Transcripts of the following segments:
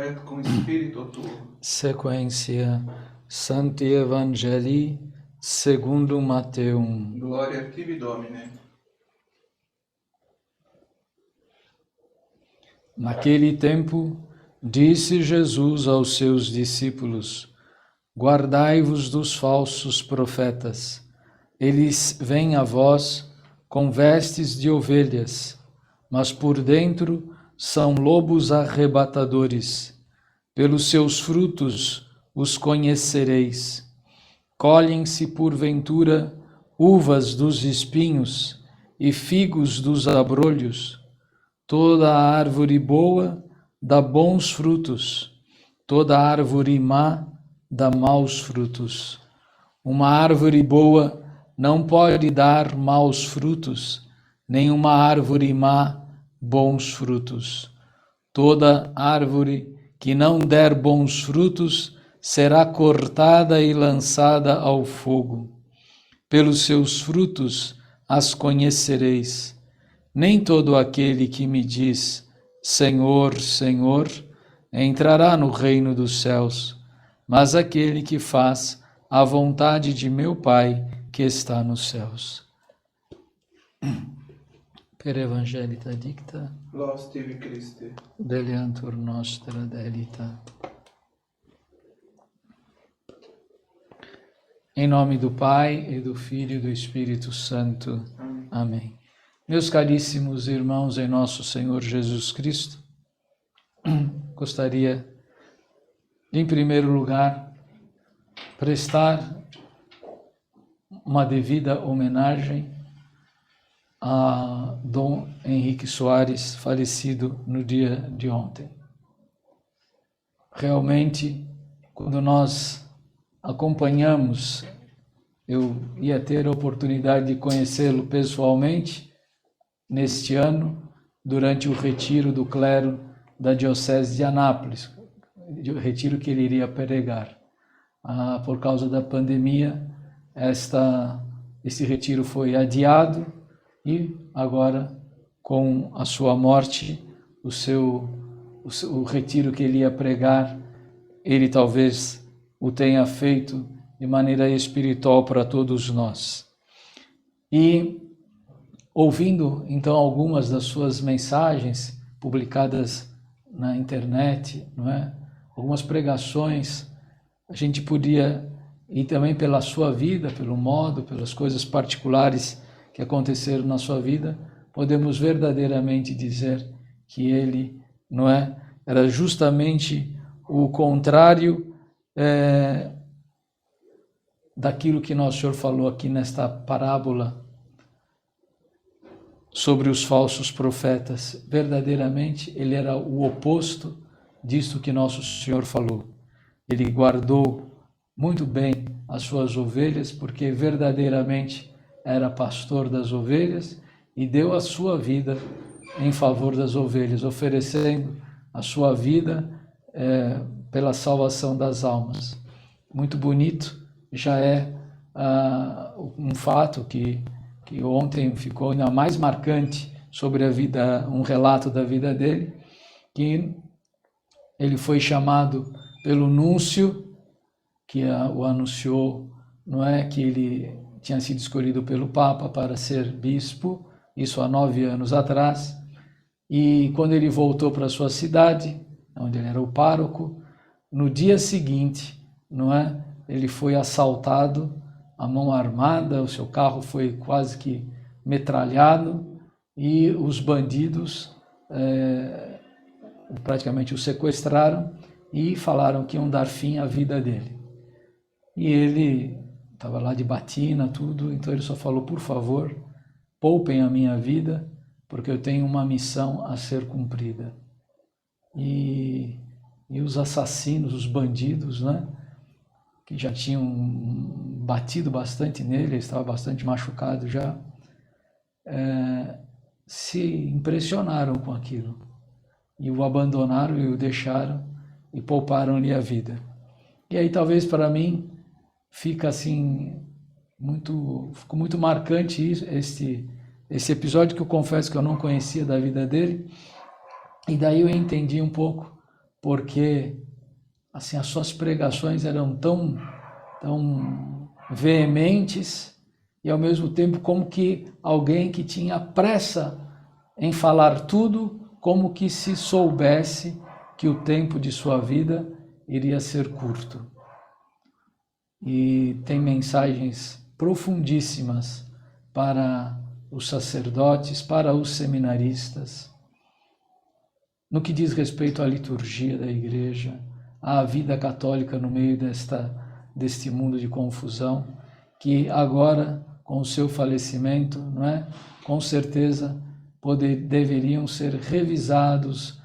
et cum spiritu tuo. Sequência Sancti Evangelii secundum Mateum. Gloria a tibi, Domine. Naquele tempo, disse Jesus aos seus discípulos: guardai-vos dos falsos profetas. Eles vêm a vós com vestes de ovelhas, mas por dentro são lobos arrebatadores. Pelos seus frutos os conhecereis. Colhem-se porventura uvas dos espinhos e figos dos abrolhos. Toda árvore boa dá bons frutos, toda árvore má dá maus frutos. Uma árvore boa não pode dar maus frutos, nem uma árvore má bons frutos. Toda árvore que não der bons frutos será cortada e lançada ao fogo. Pelos seus frutos as conhecereis. Nem todo aquele que me diz, Senhor, Senhor, entrará no reino dos céus, mas aquele que faz a vontade de meu Pai que está nos céus. Per evangelita dicta, Los tibi Christe. deliantur nostra delita. Em nome do Pai, e do Filho e do Espírito Santo. Amém. Amém. Meus caríssimos irmãos em nosso Senhor Jesus Cristo, gostaria, em primeiro lugar, prestar uma devida homenagem a Dom Henrique Soares, falecido no dia de ontem. Realmente, quando nós acompanhamos, eu ia ter a oportunidade de conhecê-lo pessoalmente neste ano, durante o retiro do clero da Diocese de Anápolis, o retiro que ele iria pregar. Por causa da pandemia, esse retiro foi adiado e agora, com a sua morte, o retiro que ele ia pregar, ele talvez o tenha feito de maneira espiritual para todos nós. E ouvindo então algumas das suas mensagens publicadas na internet, não é? Algumas pregações, a gente podia, e também pela sua vida, pelo modo, pelas coisas particulares que aconteceram na sua vida, podemos verdadeiramente dizer que ele, não é, era justamente o contrário daquilo que nosso Senhor falou aqui nesta parábola sobre os falsos profetas. Verdadeiramente, ele era o oposto disso que nosso Senhor falou. Ele guardou muito bem as suas ovelhas, porque verdadeiramente era pastor das ovelhas e deu a sua vida em favor das ovelhas, oferecendo a sua vida pela salvação das almas. Muito bonito, já é um fato que ontem ficou ainda mais marcante sobre a vida, um relato da vida dele, que ele foi chamado pelo núncio, que o anunciou, não é, que ele tinha sido escolhido pelo Papa para ser bispo, isso há 9 anos atrás, e quando ele voltou para a sua cidade, onde ele era o pároco, no dia seguinte, não é, ele foi assaltado, a mão armada, o seu carro foi quase que metralhado e os bandidos praticamente o sequestraram e falaram que iam dar fim à vida dele. E ele estava lá de batina, tudo, então ele só falou, por favor, poupem a minha vida, porque eu tenho uma missão a ser cumprida. E os assassinos, os bandidos, né, que já tinham batido bastante nele, ele estava bastante machucado já, se impressionaram com aquilo e o abandonaram e o deixaram e pouparam-lhe a vida. E aí talvez para mim fica assim ficou muito marcante esse episódio, que eu confesso que eu não conhecia da vida dele, e daí eu entendi um pouco porque assim as suas pregações eram tão veementes e ao mesmo tempo como que alguém que tinha pressa em falar tudo, como que se soubesse que o tempo de sua vida iria ser curto. E tem mensagens profundíssimas para os sacerdotes, para os seminaristas, no que diz respeito à liturgia da igreja, à vida católica no meio deste mundo de confusão, que agora, com o seu falecimento, não é? Com certeza deveriam ser revisados,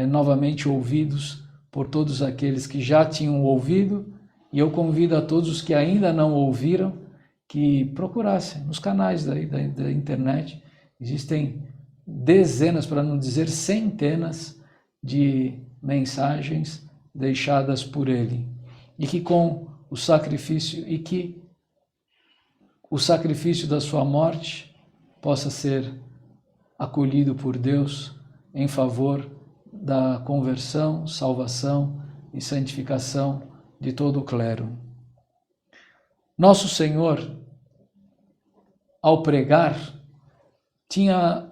novamente ouvidos por todos aqueles que já tinham ouvido, e eu convido a todos os que ainda não ouviram que procurassem nos canais da internet. Existem dezenas, para não dizer centenas, de mensagens deixadas por ele, e que com o sacrifício, o sacrifício da sua morte possa ser acolhido por Deus em favor da conversão, salvação e santificação de todo o clero. Nosso Senhor, ao pregar, tinha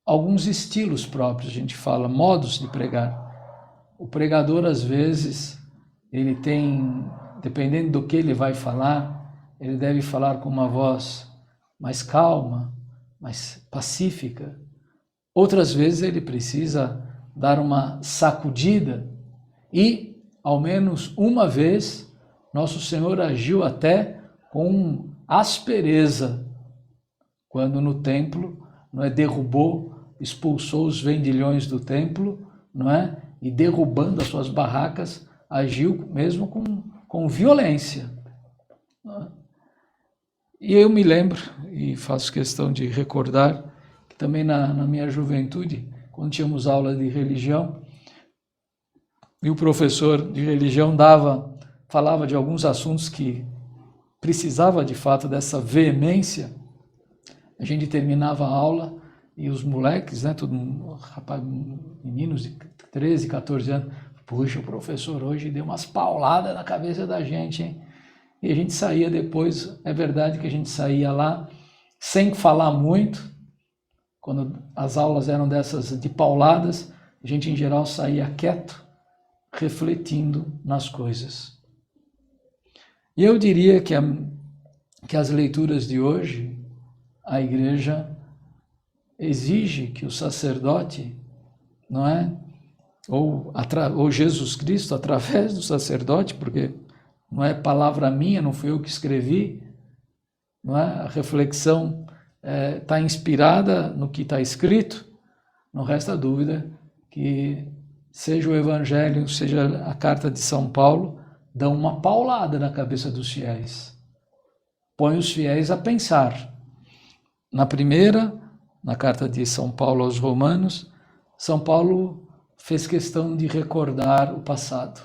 alguns estilos próprios, a gente fala, modos de pregar. O pregador, às vezes, ele tem, dependendo do que ele vai falar, ele deve falar com uma voz mais calma, mais pacífica. Outras vezes ele precisa dar uma sacudida e, ao menos uma vez, Nosso Senhor agiu até com aspereza, quando no templo, não é, derrubou, expulsou os vendilhões do templo, não é? E derrubando as suas barracas, agiu mesmo com violência. Não é? E eu me lembro, e faço questão de recordar, que também na minha juventude, quando tínhamos aula de religião, e o professor de religião falava de alguns assuntos que precisava de fato dessa veemência, a gente terminava a aula e os moleques, né, rapaz, meninos de 13, 14 anos, puxa, o professor hoje deu umas pauladas na cabeça da gente, hein? E a gente saía depois, é verdade que a gente saía lá sem falar muito, quando as aulas eram dessas de pauladas, a gente em geral saía quieto, refletindo nas coisas. E eu diria que as leituras de hoje, a igreja exige que o sacerdote, não é? Ou Jesus Cristo, através do sacerdote, porque não é palavra minha, não fui eu que escrevi, não é? A reflexão está inspirada no que está escrito, não resta dúvida que seja o Evangelho, seja a carta de São Paulo, dão uma paulada na cabeça dos fiéis. Põe os fiéis a pensar. Na primeira, na carta de São Paulo aos Romanos, São Paulo fez questão de recordar o passado.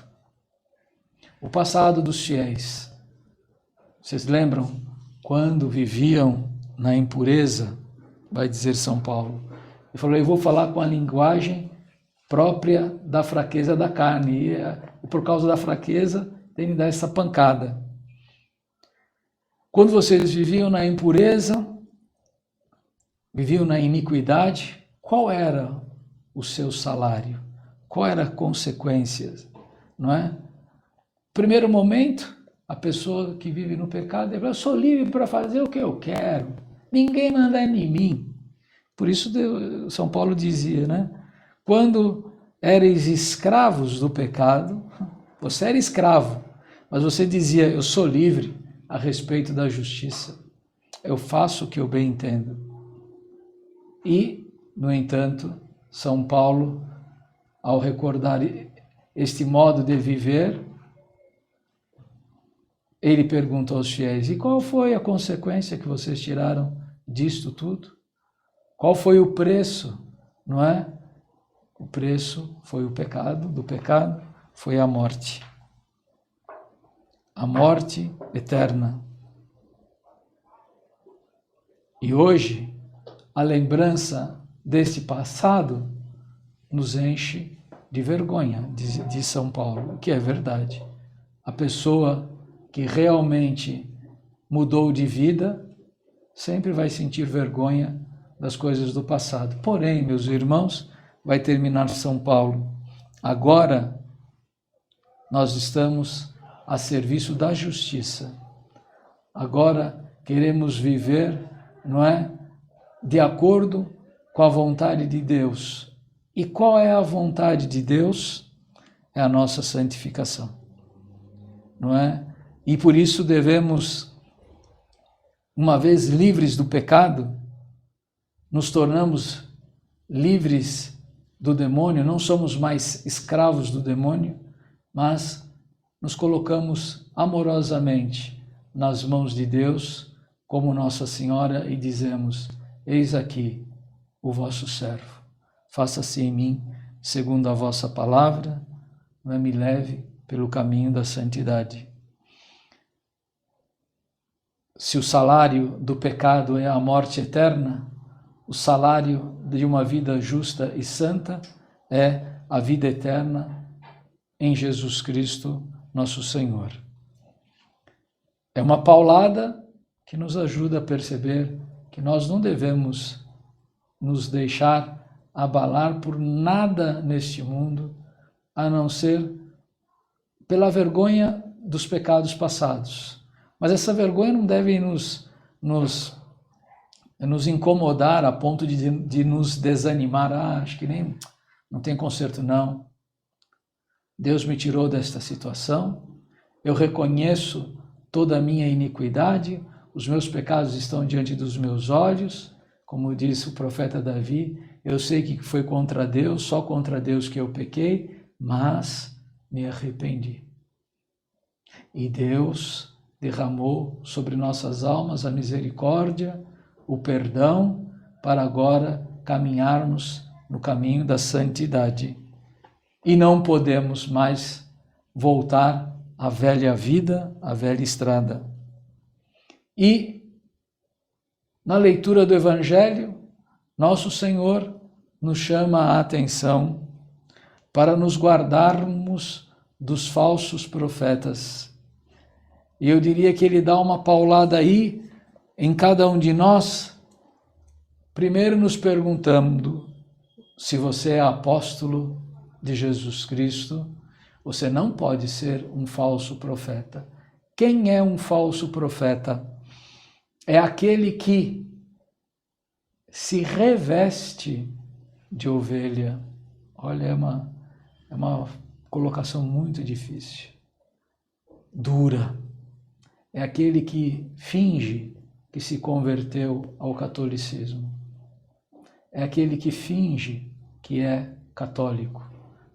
O passado dos fiéis. Vocês lembram quando viviam na impureza? Vai dizer São Paulo. Ele falou, eu vou falar com a linguagem própria da fraqueza da carne. E por causa da fraqueza, tem que dar essa pancada. Quando vocês viviam na impureza, viviam na iniquidade, qual era o seu salário? Qual era a consequência? Não é? Primeiro momento, a pessoa que vive no pecado, ele fala, eu sou livre para fazer o que eu quero. Ninguém manda em mim. Por isso São Paulo dizia, né? Quando eres escravos do pecado, você era escravo, mas você dizia, eu sou livre a respeito da justiça. Eu faço o que eu bem entendo. E, no entanto, São Paulo, ao recordar este modo de viver, ele pergunta aos fiéis, e qual foi a consequência que vocês tiraram disto tudo? Qual foi o preço, não é? O preço foi o pecado, do pecado foi a morte. A morte eterna. E hoje, a lembrança deste passado nos enche de vergonha, de São Paulo, que é verdade. A pessoa que realmente mudou de vida sempre vai sentir vergonha das coisas do passado. Porém, meus irmãos, vai terminar São Paulo. Agora nós estamos a serviço da justiça. Agora queremos viver, não é, de acordo com a vontade de Deus. E qual é a vontade de Deus? É a nossa santificação, não é? E por isso devemos, uma vez livres do pecado, nos tornamos livres do demônio, não somos mais escravos do demônio, mas nos colocamos amorosamente nas mãos de Deus, como Nossa Senhora, e dizemos: eis aqui o vosso servo, faça-se em mim segundo a vossa palavra, não me leve pelo caminho da santidade. Se o salário do pecado é a morte eterna, o salário de uma vida justa e santa é a vida eterna em Jesus Cristo, nosso Senhor. É uma paulada que nos ajuda a perceber que nós não devemos nos deixar abalar por nada neste mundo, a não ser pela vergonha dos pecados passados. Mas essa vergonha não deve nos incomodar a ponto de nos desanimar. Acho que não tem conserto não. Deus me tirou desta situação, eu reconheço toda a minha iniquidade, os meus pecados estão diante dos meus olhos, como disse o profeta Davi, eu sei que foi contra Deus, só contra Deus que eu pequei, mas me arrependi. E Deus derramou sobre nossas almas a misericórdia, o perdão, para agora caminharmos no caminho da santidade. E não podemos mais voltar à velha vida, à velha estrada. E na leitura do Evangelho, nosso Senhor nos chama a atenção para nos guardarmos dos falsos profetas. E eu diria que ele dá uma paulada aí em cada um de nós, primeiro nos perguntando: se você é apóstolo de Jesus Cristo, você não pode ser um falso profeta. Quem é um falso profeta? É aquele que se reveste de ovelha. Olha, é uma colocação muito difícil, dura. É aquele que finge que se converteu ao catolicismo. É aquele que finge que é católico,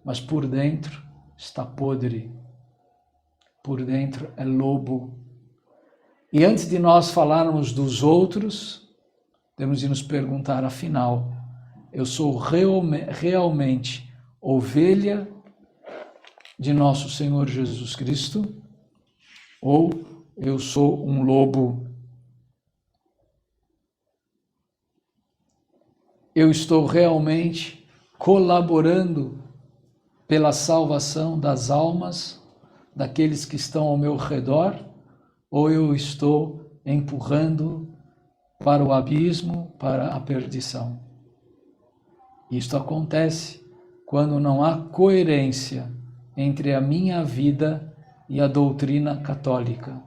mas por dentro está podre. Por dentro é lobo. E antes de nós falarmos dos outros, temos de nos perguntar, afinal, eu sou realmente ovelha de nosso Senhor Jesus Cristo? Ou eu sou um lobo? Eu estou realmente colaborando pela salvação das almas daqueles que estão ao meu redor? Ou eu estou empurrando para o abismo, para a perdição? Isto acontece quando não há coerência entre a minha vida e a doutrina católica,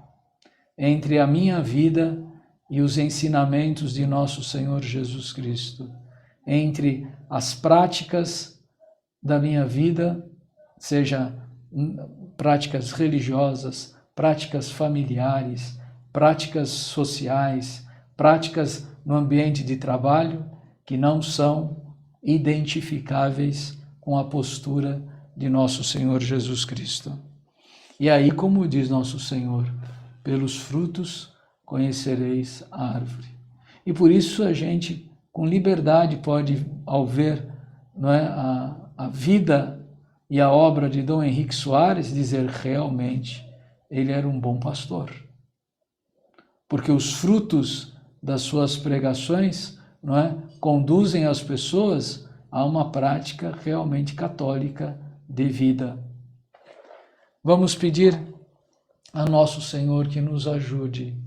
entre a minha vida e os ensinamentos de nosso Senhor Jesus Cristo, entre as práticas da minha vida, seja práticas religiosas, práticas familiares, práticas sociais, práticas no ambiente de trabalho, que não são identificáveis com a postura de nosso Senhor Jesus Cristo. E aí, como diz nosso Senhor, pelos frutos conhecereis a árvore. E por isso a gente, com liberdade, pode, ao ver, não é, a vida e a obra de Dom Henrique Soares, dizer realmente, ele era um bom pastor. Porque os frutos das suas pregações, não é, conduzem as pessoas a uma prática realmente católica de vida. Vamos pedir a nosso Senhor que nos ajude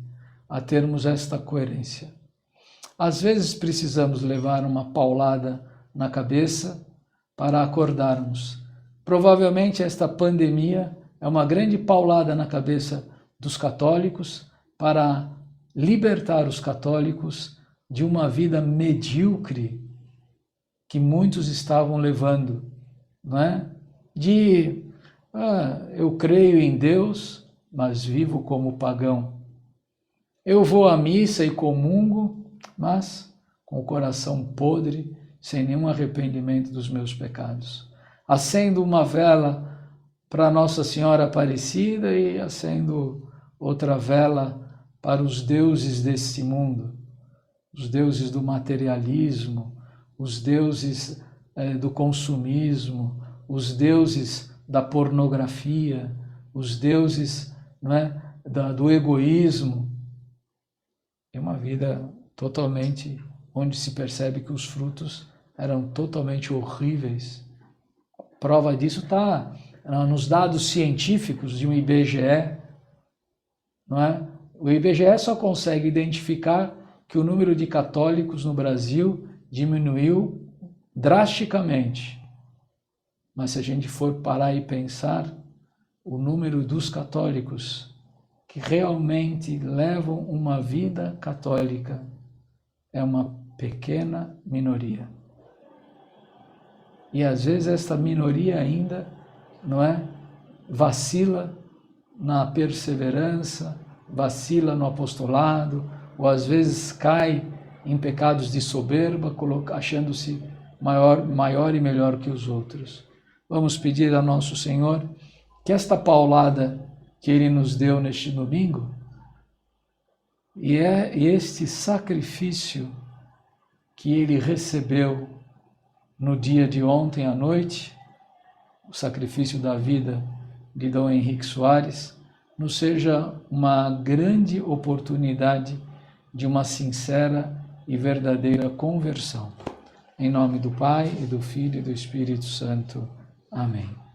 a termos esta coerência. Às vezes precisamos levar uma paulada na cabeça para acordarmos. Provavelmente esta pandemia é uma grande paulada na cabeça dos católicos para libertar os católicos de uma vida medíocre que muitos estavam levando, não é? Eu creio em Deus, mas vivo como pagão. Eu vou à missa e comungo, mas com o coração podre, sem nenhum arrependimento dos meus pecados. Acendo uma vela para Nossa Senhora Aparecida e acendo outra vela para os deuses deste mundo, os deuses do materialismo, os deuses do consumismo, os deuses da pornografia, os deuses, não é, do egoísmo. É uma vida totalmente, onde se percebe que os frutos eram totalmente horríveis. A prova disso está nos dados científicos de um IBGE, não é? O IBGE só consegue identificar que o número de católicos no Brasil diminuiu drasticamente. Mas se a gente for parar e pensar, o número dos católicos que realmente levam uma vida católica é uma pequena minoria. E às vezes esta minoria ainda, não é, vacila na perseverança, vacila no apostolado, ou às vezes cai em pecados de soberba, achando-se maior e melhor que os outros. Vamos pedir a nosso Senhor que esta paulada que Ele nos deu neste domingo, e este sacrifício que Ele recebeu no dia de ontem à noite, o sacrifício da vida de Dom Henrique Soares, nos seja uma grande oportunidade de uma sincera e verdadeira conversão. Em nome do Pai, e do Filho e do Espírito Santo. Amém.